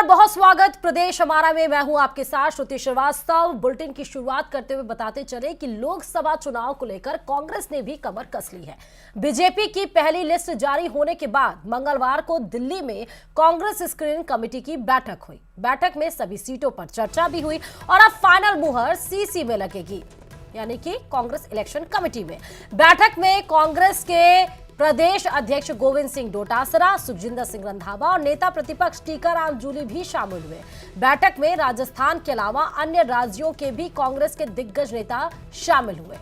नमस्कार, बहुत स्वागत प्रदेश हमारा में। मैं हूं आपके साथ श्रुति श्रीवास्तव। बुलेटिन की शुरुआत करते हुए बताते चले कि लोकसभा चुनाव को लेकर कांग्रेस ने भी कमर कस ली है। बीजेपी की पहली लिस्ट जारी होने के बाद मंगलवार को दिल्ली में कांग्रेस स्क्रीनिंग कमेटी की बैठक हुई। बैठक में सभी सीटों पर चर्चा भी हुई और अब फाइनल मुहर सीसी में लगेगी, यानी कि कांग्रेस इलेक्शन कमेटी में। बैठक में कांग्रेस के प्रदेश अध्यक्ष गोविंद सिंह डोटासरा, सुखजिंदर सिंह रंधावा और नेता प्रतिपक्ष टीकाराम जूली भी शामिल हुए। बैठक में राजस्थान के अलावा अन्य राज्यों के भी कांग्रेस के दिग्गज नेता शामिल हुए।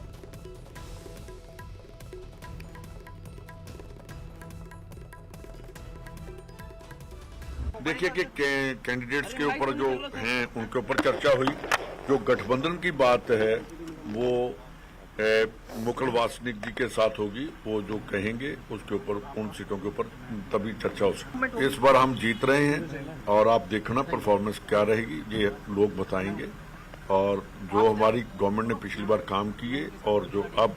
देखिए कि कैंडिडेट्स के ऊपर जो हैं उनके ऊपर चर्चा हुई। जो गठबंधन की बात है वो मुकुल वासनिक जी के साथ होगी। वो जो कहेंगे उसके ऊपर, उन सीटों के ऊपर तभी चर्चा हो सकती है। इस बार हम जीत रहे हैं और आप देखना परफॉर्मेंस क्या रहेगी, ये लोग बताएंगे। और जो हमारी गवर्नमेंट ने पिछली बार काम किए और जो अब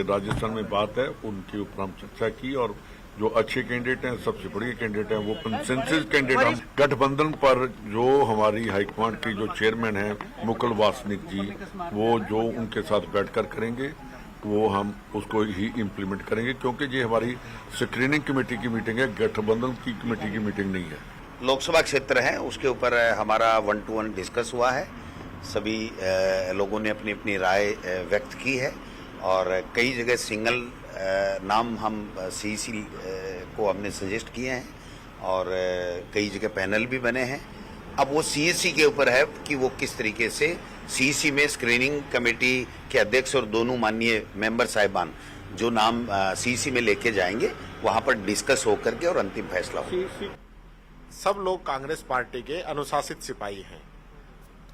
राजस्थान में बात है उनके ऊपर हम चर्चा की। और जो अच्छे कैंडिडेट हैं, सबसे बड़े कैंडिडेट हैं, वो कंसेंसस कैंडिडेट हम गठबंधन पर जो हमारी हाईकमांड की जो चेयरमैन है मुकुल वासनिक जी, वो जो उनके साथ बैठकर करेंगे वो हम उसको ही इम्प्लीमेंट करेंगे, क्योंकि ये हमारी स्क्रीनिंग कमेटी की मीटिंग है, गठबंधन की कमेटी की मीटिंग नहीं है। लोकसभा क्षेत्र है, उसके ऊपर हमारा 1-to-1 डिस्कस हुआ है। सभी लोगों ने अपनी अपनी राय व्यक्त की है और कई जगह सिंगल नाम हम सीईसी को हमने सजेस्ट किए हैं और कई जगह पैनल भी बने हैं। अब वो सीईसी के ऊपर है कि वो किस तरीके से सीईसी में स्क्रीनिंग कमेटी के अध्यक्ष और दोनों माननीय मेंबर साहिबान जो नाम सीईसी में लेके जाएंगे, वहां पर डिस्कस होकर के और अंतिम फैसला होगा। सब लोग कांग्रेस पार्टी के अनुशासित सिपाही हैं।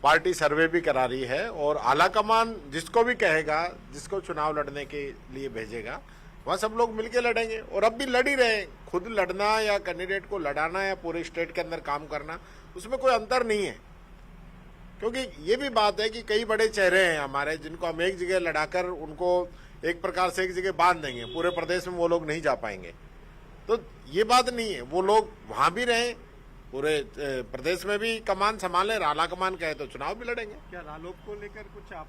पार्टी सर्वे भी करा रही है और आलाकमान जिसको भी कहेगा, जिसको चुनाव लड़ने के लिए भेजेगा, वहाँ सब लोग मिलके लड़ेंगे। और अब भी लड़ ही रहे। खुद लड़ना या कैंडिडेट को लड़ाना या पूरे स्टेट के अंदर काम करना, उसमें कोई अंतर नहीं है। क्योंकि ये भी बात है कि कई बड़े चेहरे हैं हमारे, जिनको हम एक जगह लड़ाकर उनको एक प्रकार से एक जगह बांध देंगे, पूरे प्रदेश में वो लोग नहीं जा पाएंगे। तो ये बात नहीं है, वो लोग वहां भी रहें, पूरे प्रदेश में भी कमान संभालें। राला कमान कहे तो चुनाव भी लड़ेंगे। क्या रालोक को लेकर कुछ आप?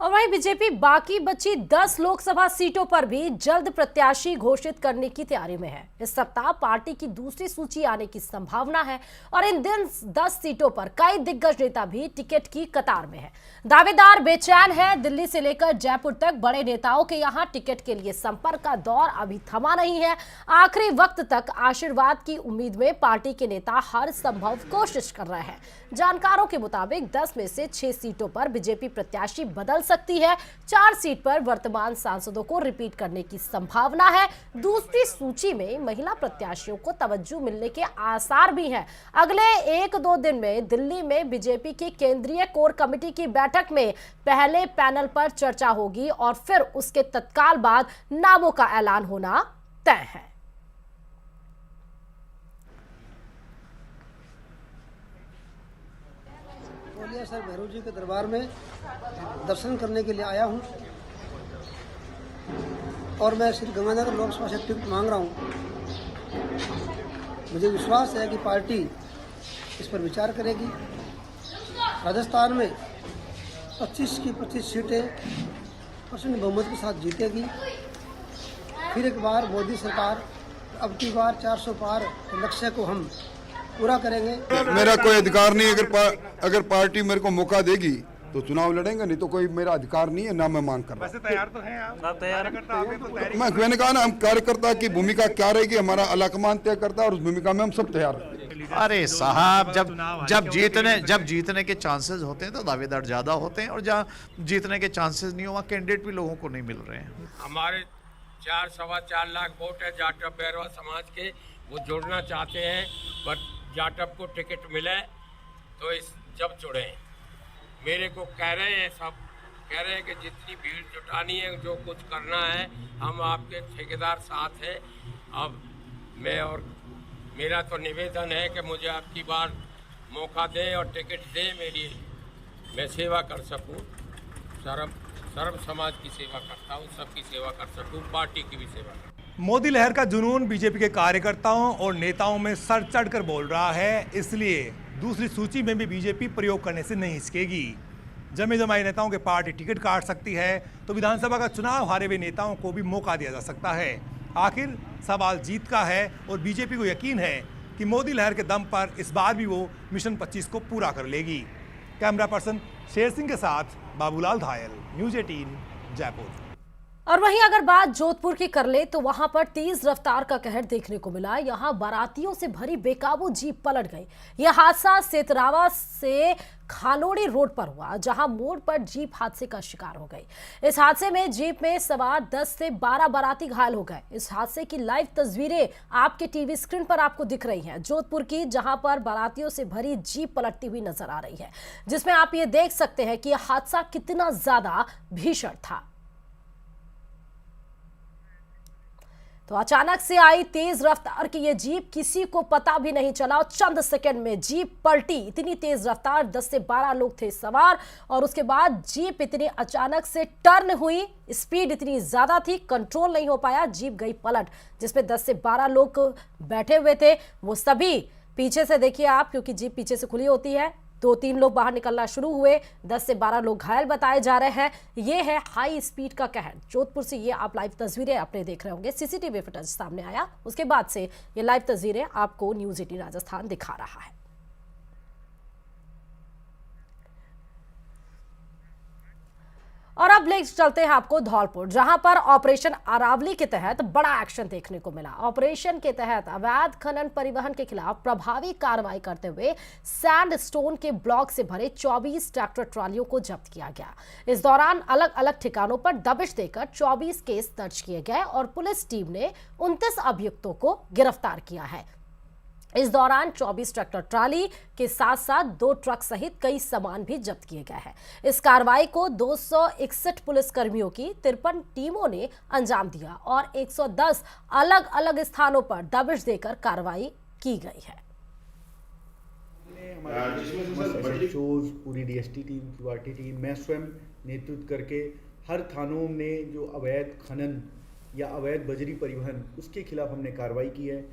और वहीं बीजेपी बाकी बची 10 लोकसभा सीटों पर भी जल्द प्रत्याशी घोषित करने की तैयारी में है। इस सप्ताह पार्टी की दूसरी सूची आने की संभावना है और इन दिन 10 सीटों पर कई दिग्गज नेता भी टिकट की कतार में है। दावेदार बेचैन है। दिल्ली से लेकर जयपुर तक बड़े नेताओं के यहां टिकट के लिए संपर्क का दौर अभी थमा नहीं है। आखिरी वक्त तक आशीर्वाद की उम्मीद में पार्टी के नेता हर संभव कोशिश कर रहे हैं। जानकारों के मुताबिक 10 में से 6 सीटों पर बीजेपी प्रत्याशी बदल सकती है। 4 सीट पर वर्तमान सांसदों को रिपीट करने की संभावना है। दूसरी सूची में महिला प्रत्याशियों को तवज्जो मिलने के आसार भी हैं। अगले 1-2 दिन में दिल्ली में बीजेपी की केंद्रीय कोर कमेटी की बैठक में पहले पैनल पर चर्चा होगी और फिर उसके तत्काल बाद नामों का ऐलान होना तय है। सर भैरव जी के दरबार में दर्शन करने के लिए आया हूं और मैं श्री गंगानगर लोकसभा से टिकट मांग रहा हूं। मुझे विश्वास है कि पार्टी इस पर विचार करेगी। राजस्थान में 25 की 25 सीटें प्रचंड बहुमत के साथ जीतेगी। फिर एक बार मोदी सरकार, अब की बार 400 पार लक्ष्य को हम पूरा करेंगे। मेरा कोई अधिकार नहीं। अगर पार्टी मेरे को मौका देगी तो चुनाव लड़ेंगे, नहीं तो कोई मेरा अधिकार नहीं है, ना मैं मांग कर रहा हूं। तैयार तो हैं आप? तैयार मैंने कहा ना, हम कार्यकर्ता की भूमिका क्या रहेगी हमारा आलाकमान तय करता है और उस भूमिका में हम सब तैयार हैं। अरे साहब, जब जीतने के चांसेस होते हैं तो दावेदार ज्यादा होते हैं और जहाँ जीतने के चांसेस नहीं हो वहाँ कैंडिडेट भी लोगों को नहीं मिल रहे हैं। हमारे 4-4.25 लाख वोट है जाटव बैरवा समाज के, वो जुड़ना चाहते हैं, बट जाटव को टिकट मिले तो जब जुड़े। मेरे को कह रहे हैं, सब कह रहे हैं कि जितनी भीड़ जुटानी है, जो कुछ करना है, हम आपके ठेकेदार साथ हैं। अब मैं और मेरा तो निवेदन है कि मुझे आपकी बार मौका दें और टिकट दें, मैं सेवा कर सकूं, सर्व समाज की सेवा करता हूं, सबकी सेवा कर सकूं, पार्टी की भी सेवा करता हूं। मोदी लहर का जुनून बीजेपी के कार्यकर्ताओं और नेताओं में सर चढ़कर बोल रहा है, इसलिए दूसरी सूची में भी बीजेपी प्रयोग करने से नहीं हिचकेगी। जमे जमाई नेताओं के पार्टी टिकट काट सकती है तो विधानसभा का चुनाव हारे हुए नेताओं को भी मौका दिया जा सकता है। आखिर सवाल जीत का है और बीजेपी को यकीन है कि मोदी लहर के दम पर इस बार भी वो मिशन 25 को पूरा कर लेगी। कैमरा पर्सन शेर सिंह के साथ बाबूलाल धायल, न्यूज़ 18 जयपुर। और वहीं अगर बात जोधपुर की कर ले तो वहां पर तेज रफ्तार का कहर देखने को मिला। यहां बारातियों से भरी बेकाबू जीप पलट गई। यह हादसा सेतरावा से खालोड़ी रोड पर हुआ, जहां मोड़ पर जीप हादसे का शिकार हो गई। इस हादसे में जीप में सवार 10 से 12 बाराती घायल हो गए। इस हादसे की लाइव तस्वीरें आपके टीवी स्क्रीन पर आपको दिख रही हैं, जोधपुर की, जहां पर बारातियों से भरी जीप पलटती हुई नजर आ रही है, जिसमें आप ये देख सकते हैं कि यह हादसा कितना ज्यादा भीषण था। तो अचानक से आई तेज रफ्तार की यह जीप, किसी को पता भी नहीं चला और चंद सेकंड में जीप पलटी। इतनी तेज रफ्तार, 10 से 12 लोग थे सवार और उसके बाद जीप इतनी अचानक से टर्न हुई, स्पीड इतनी ज्यादा थी, कंट्रोल नहीं हो पाया, जीप गई पलट। जिसमें 10 से 12 लोग बैठे हुए थे, वो सभी पीछे से देखिए आप, क्योंकि जीप पीछे से खुली होती है, 2-3 लोग बाहर निकलना शुरू हुए, 10 से 12 लोग घायल बताए जा रहे हैं। ये है हाई स्पीड का कहर। जोधपुर से ये आप लाइव तस्वीरें अपने देख रहे होंगे, सीसीटीवी फुटेज सामने आया, उसके बाद से ये लाइव तस्वीरें आपको न्यूज़ 18 राजस्थान दिखा रहा है। और अब ले चलते हैं आपको धौलपुर, जहां पर ऑपरेशन अरावली के तहत बड़ा एक्शन देखने को मिला। ऑपरेशन के तहत अवैध खनन परिवहन के खिलाफ प्रभावी कार्रवाई करते हुए सैंडस्टोन के ब्लॉक से भरे 24 ट्रैक्टर ट्रॉलियों को जब्त किया गया। इस दौरान अलग अलग ठिकानों पर दबिश देकर 24 केस दर्ज किए गए और पुलिस टीम ने 29 अभियुक्तों को गिरफ्तार किया है। इस दौरान 24 ट्रैक्टर ट्राली के साथ साथ 2 ट्रक सहित कई सामान भी जब्त किए गए हैं। इस कार्रवाई को 261 पुलिसकर्मियों की 53 टीमों ने अंजाम दिया और 110 अलग अलग स्थानों पर दबिश देकर कार्रवाई की गई है। पूरी डीएसटी टीम, क्यूआरटी टीम, मैं स्वयं नेतृत्व करके हर थानों में जो अवैध खनन या अवैध बजरी परिवहन, उसके खिलाफ हमने कार्रवाई की है।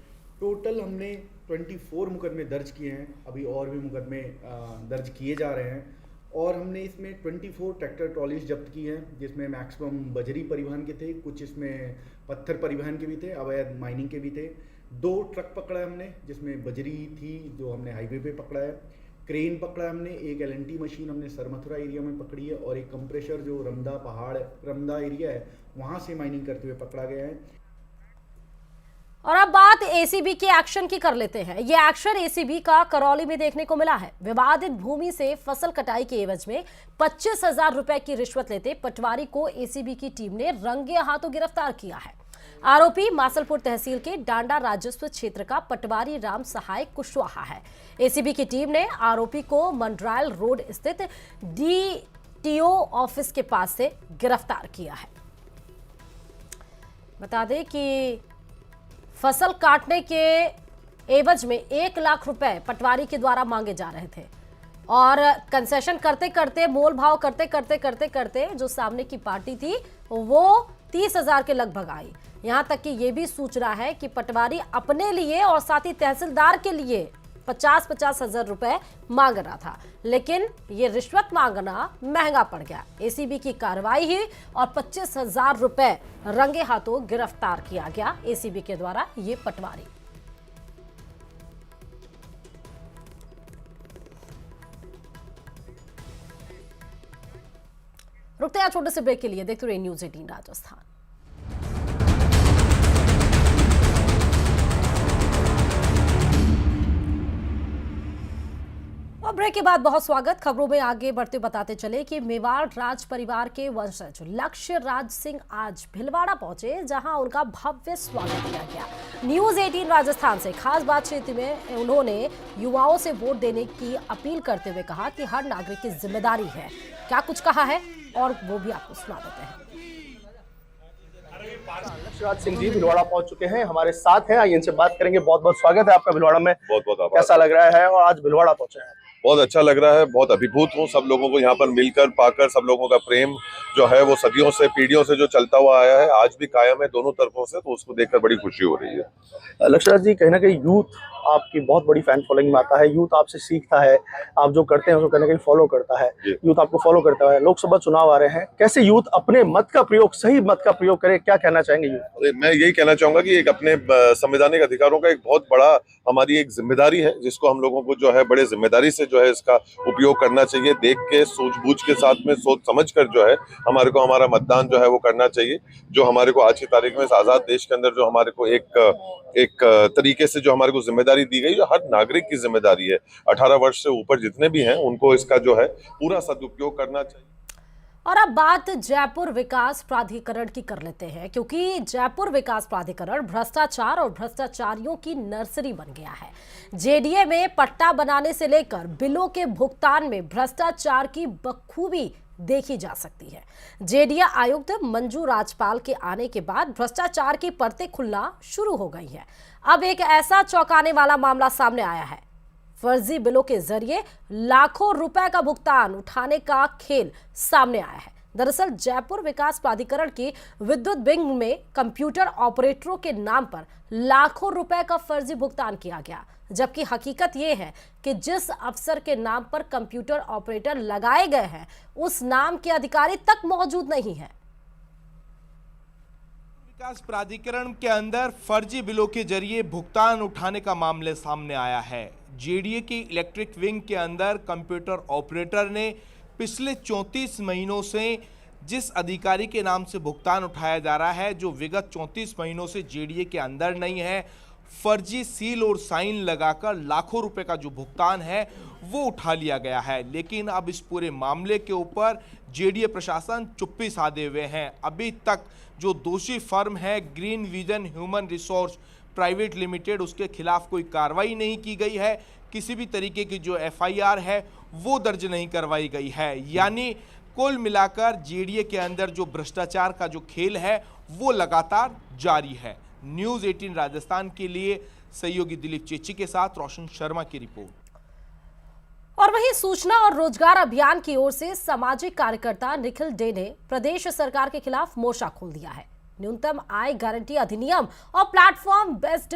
टोटल हमने 24 मुकदमे दर्ज किए हैं, अभी और भी मुकदमे दर्ज किए जा रहे हैं और हमने इसमें 24 ट्रैक्टर ट्रॉलीज जब्त की हैं, जिसमें मैक्सिमम बजरी परिवहन के थे, कुछ इसमें पत्थर परिवहन के भी थे, अवैध माइनिंग के भी थे। 2 ट्रक पकड़ा है हमने, जिसमें बजरी थी जो हमने हाईवे पे पकड़ा है। क्रेन पकड़ा है हमने, एक एलएनटी मशीन हमने सरमथुरा एरिया में पकड़ी है और एक कंप्रेशर जो रमदा एरिया है वहाँ से माइनिंग करते हुए पकड़ा गया है। और अब बात एसीबी के एक्शन की कर लेते हैं। यह एक्शन एसीबी का करौली में देखने को मिला है। विवादित भूमि से फसल कटाई के एवज में 25,000 रुपए की रिश्वत लेते पटवारी को एसीबी की टीम ने रंगे हाथों गिरफ्तार किया है। आरोपी मासलपुर तहसील के डांडा राजस्व क्षेत्र का पटवारी राम सहाय कुशवाहा है। एसीबी की टीम ने आरोपी को मंडरायल रोड स्थित डीटीओ ऑफिस के पास से गिरफ्तार किया है। बता दें कि फसल काटने के एवज में 1 लाख रुपए पटवारी के द्वारा मांगे जा रहे थे और कंसेशन करते करते, मोल भाव करते जो सामने की पार्टी थी वो 30,000 के लगभग आई। यहां तक कि ये भी सूचना है कि पटवारी अपने लिए और साथ ही तहसीलदार के लिए 50-50 हजार रुपए मांग रहा था, लेकिन ये रिश्वत मांगना महंगा पड़ गया। एसीबी की कार्रवाई हुई और 25,000 रुपए रंगे हाथों गिरफ्तार किया गया एसीबी के द्वारा ये पटवारी। रुकते हैं छोटे से ब्रेक के लिए, देखते रहिए न्यूज़ 18 राजस्थान। और ब्रेक के बाद बहुत स्वागत। खबरों में आगे बढ़ते बताते चले कि मेवाड़ राज परिवार के वंशज लक्ष्य राज सिंह आज भिलवाड़ा पहुंचे, जहां उनका भव्य स्वागत किया गया। न्यूज़ 18 राजस्थान से खास बातचीत में उन्होंने युवाओं से वोट देने की अपील करते हुए कहा कि हर नागरिक की जिम्मेदारी है। क्या कुछ कहा है और वो भी आपको सुना देते हैं। लक्ष्य राज सिंह जी भिलवाड़ा पहुंच चुके हैं, हमारे साथ हैं, आइए इनसे बात करेंगे। बहुत बहुत स्वागत है आपका भिलवाड़ा में। बहुत बहुत आभार। कैसा लग रहा है और आज भिलवाड़ा पहुंचे हैं? बहुत अच्छा लग रहा है, बहुत अभिभूत हूँ सब लोगों को यहाँ पर मिलकर पाकर। सब लोगों का प्रेम जो है वो सदियों से पीढ़ियों से जो चलता हुआ आया है आज भी कायम है दोनों तरफों से, तो उसको देखकर बड़ी खुशी हो रही है। लक्ष्मण जी, कहीं ना कहीं यूथ आपकी बहुत बड़ी फैन फॉलोइंग में आता है, यूथ आपसे सीखता है, आप जो करते हैं उसको कहीं ना कहीं फॉलो करता है, यूथ आपको फॉलो करता है। लोकसभा चुनाव आ रहे हैं, कैसे यूथ अपने मत का प्रयोग, सही मत का प्रयोग करे, क्या कहना चाहेंगे यूथ? मैं यही कहना चाहूंगा कि एक अपने संवैधानिक अधिकारों का एक बहुत बड़ा हमारी एक जिम्मेदारी है, जिसको हम लोगों को जो है बड़े जिम्मेदारी से जो है इसका उपयोग करना चाहिए। देख के सूझबूझ के साथ में सोच समझ कर जो है हमारे को हमारा मतदान जो है वो करना चाहिए। जो हमारे को आज की तारीख में इस आजाद देश के अंदर जो हमारे को एक तरीके से जो हमारे को जिम्मेदारी दी गई, जो हर नागरिक की जिम्मेदारी है, 18 वर्ष से ऊपर जितने भी हैं उनको इसका जो है पूरा सदुपयोग करना चाहिए। और अब बात जयपुर विकास प्राधिकरण की कर लेते हैं, क्योंकि जयपुर विकास प्राधिकरण भ्रष्टाचार और भ्रष्टाचारियों की नर्सरी बन गया है। जेडीए में पट्टा बनाने से लेकर बिलों के भुगतान में भ्रष्टाचार की बखूबी देखी जा सकती है। जेडीए आयुक्त मंजू राजपाल के आने के बाद भ्रष्टाचार की परतें खुलना शुरू हो गई है। अब एक ऐसा चौंकाने वाला मामला सामने आया है। फर्जी बिलों के जरिए लाखों रुपए का भुगतान उठाने का खेल सामने आया है। दरअसल जयपुर विकास प्राधिकरण की विद्युत विंग में कंप्यूटर ऑपरेटरों के नाम पर लाखों रुपए का फर्जी भुगतान किया गया, जबकि हकीकत यह है कि जिस अफसर के नाम पर कंप्यूटर ऑपरेटर लगाए गए हैं उस नाम के अधिकारी तक मौजूद नहीं है। विकास प्राधिकरण के अंदर फर्जी बिलों के जरिए भुगतान उठाने का मामला सामने आया है। जेडीए की इलेक्ट्रिक विंग के अंदर कंप्यूटर ऑपरेटर ने पिछले 34 महीनों से जिस अधिकारी के नाम से भुगतान उठाया जा रहा है, जो विगत 34 महीनों से जेडीए के अंदर नहीं है, फर्जी सील और साइन लगाकर लाखों रुपए का जो भुगतान है वो उठा लिया गया है। लेकिन अब इस पूरे मामले के ऊपर जेडीए प्रशासन चुप्पी साधे हुए हैं। अभी तक जो दोषी फर्म है green vision human resource private limited, उसके खिलाफ कोई कार्रवाई नहीं की गई है। किसी भी तरीके की जो एफआईआर है वो दर्ज नहीं करवाई गई है। यानी कुल मिलाकर जेडीए के अंदर जो भ्रष्टाचार का जो खेल है वो लगातार जारी है। न्यूज़ 18 राजस्थान के लिए सहयोगी दिलीप चेची के साथ रोशन शर्मा की रिपोर्ट। और वहीं सूचना और रोजगार अभियान की ओर से सामाजिक कार्यकर्ता निखिल डे ने प्रदेश सरकार के खिलाफ मोर्चा खोल दिया है। न्यूनतम आय गारंटी अधिनियम और platform based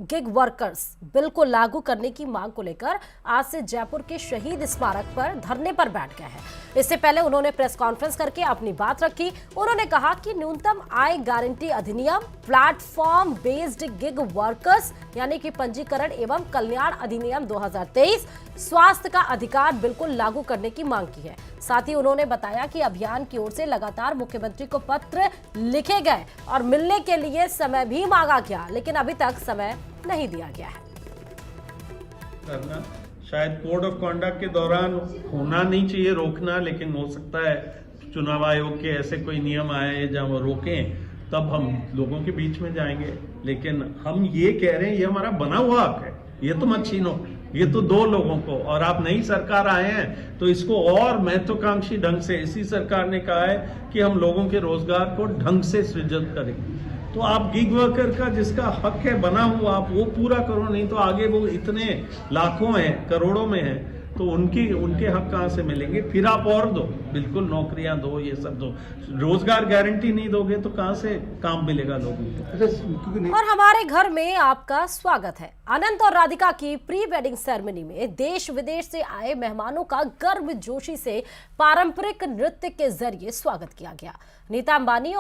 gig workers bill को लागू करने की मांग को लेकर आज से जयपुर के शहीद स्मारक पर धरने पर बैठ गए हैं। इससे पहले उन्होंने प्रेस कॉन्फ्रेंस करके अपनी बात रखी। उन्होंने कहा कि न्यूनतम आय गारंटी अधिनियम, प्लेटफॉर्म बेस्ड गिग वर्कर्स यानी कि पंजीकरण एवं कल्याण अधिनियम 2023, स्वास्थ्य का अधिकार बिल्कुल लागू करने की मांग की है। साथ ही उन्होंने बताया कि अभियान की ओर से लगातार मुख्यमंत्री को पत्र लिखे गए और मिलने के लिए समय भी मांगा गया, लेकिन अभी तक समय नहीं दिया गया है। करना शायद कोड ऑफ कंडक्ट के दौरान होना नहीं चाहिए, रोकना, लेकिन हो सकता है चुनाव आयोग के ऐसे कोई नियम आए जहां वो रोकें, तब हम लोगों के बीच में जाएंगे। लेकिन हम ये कह रहे हैं ये हमारा बना हुआ हक है, ये तो मत छीनो, ये तो दो लोगों को। और आप नई सरकार आए हैं तो इसको और महत्वाकांक्षी ढंग से, इसी सरकार ने कहा है कि हम लोगों के रोजगार को ढंग से सृजित करेंगे। तो आप गिग वर्कर का जिसका हक है बना हुआ, आप वो पूरा करो, नहीं तो आगे वो इतने लाखों हैं, करोड़ों में हैं, तो उनके हक कहाँ से मिलेंगे? फिर आप और दो, बिल्कुल नौकरियां दो, ये सब दो। रोजगार गारंटी नहीं दोगे तो कहाँ से काम मिलेगा लोगों को? और हमारे घर में आपका स्वागत है। अनंत और राधिका की प्री वेडिंग सेरेमनी में देश विदेश से आए मेहमानों का गर्मजोशी से पारंपरिक नृत्य के जरिए स्वागत किया गया। नीता अंबानी